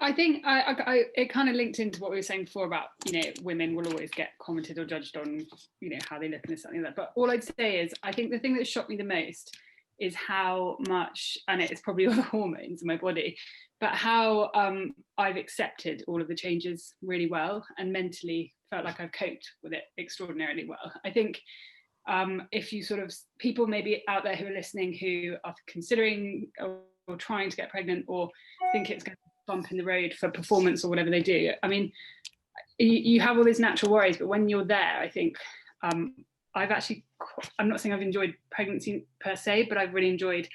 I think it kind of linked into what we were saying before about, women will always get commented or judged on, how they look and something like that. But all I'd say is, I think the thing that shocked me the most is how much, and it's probably all the hormones in my body, but how I've accepted all of the changes really well and mentally felt like I've coped with it extraordinarily well. I think if you people maybe out there who are listening who are considering or trying to get pregnant or think it's going to bump in the road for performance or whatever they do, I mean, you have all these natural worries, but when you're there, I think I'm not saying I've enjoyed pregnancy per se, but I've really enjoyed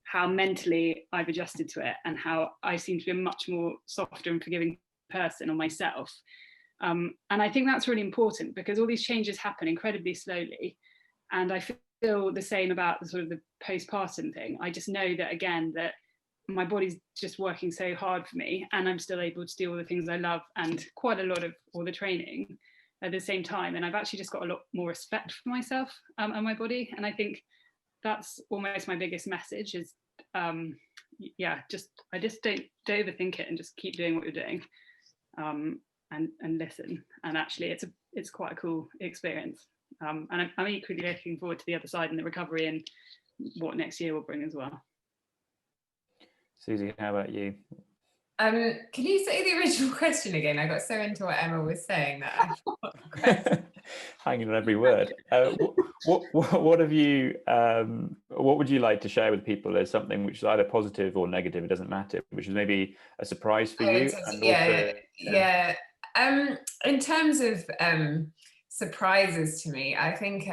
how mentally I've adjusted to it and how I seem to be a much more softer and forgiving person on myself. And I think that's really important because all these changes happen incredibly slowly. And I feel the same about the postpartum thing. I just know that, again, that my body's just working so hard for me and I'm still able to do all the things I love and quite a lot of all the training at the same time. And I've actually just got a lot more respect for myself and my body. And I think that's almost my biggest message is, I just don't overthink it and just keep doing what you're doing and listen. And actually it's quite a cool experience. And I'm equally looking forward to the other side and the recovery and what next year will bring as well. Susie, how about you? Can you say the original question again? I got so into what Emma was saying that I forgot. Hanging on every word. What have you? What would you like to share with people as something which is either positive or negative? It doesn't matter. Which is maybe a surprise for you. In terms of surprises to me, I think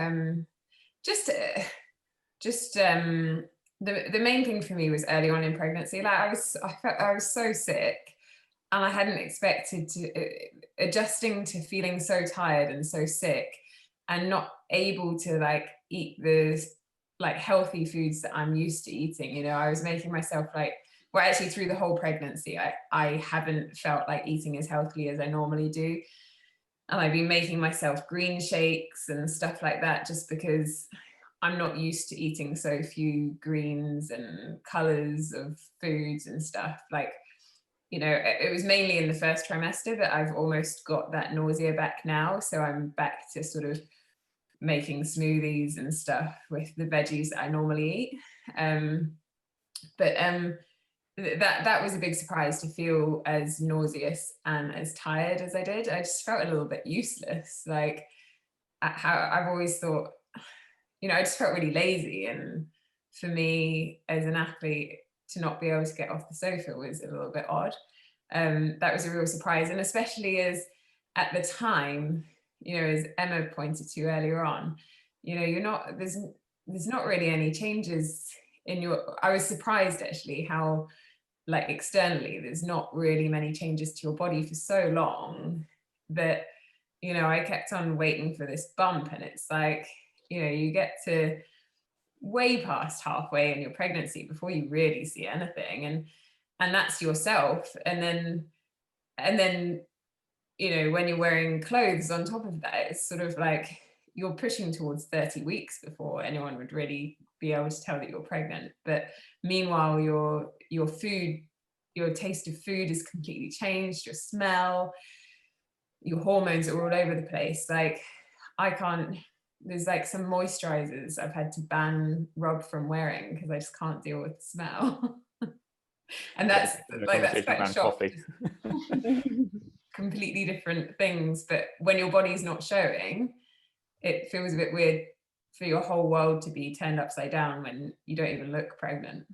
the main thing for me was early on in pregnancy. Like I felt I was so sick, and I hadn't expected to adjusting to feeling so tired and so sick, and not able to eat the healthy foods that I'm used to eating. I was making myself actually through the whole pregnancy, I haven't felt like eating as healthily as I normally do, and I've been making myself green shakes and stuff like that just because I'm not used to eating so few greens and colors of foods and stuff. It was mainly in the first trimester that I've almost got that nausea back now. So I'm back to sort of making smoothies and stuff with the veggies that I normally eat. That was a big surprise to feel as nauseous and as tired as I did. I just felt a little bit useless. How I've always thought, I just felt really lazy. And for me as an athlete to not be able to get off the sofa was a little bit odd. That was a real surprise. And especially as at the time, as Emma pointed to earlier on, there's not really any changes I was surprised actually how externally, there's not really many changes to your body for so long that, I kept on waiting for this bump, and it's you get to way past halfway in your pregnancy before you really see anything. And that's yourself. And then, when you're wearing clothes on top of that, it's sort of you're pushing towards 30 weeks before anyone would really be able to tell that you're pregnant. But meanwhile, your food, your taste of food is completely changed, your smell, your hormones are all over the place. There's some moisturizers I've had to ban Rob from wearing because I just can't deal with the smell. And that's quite shocking. Completely different things, but when your body's not showing, it feels a bit weird for your whole world to be turned upside down when you don't even look pregnant.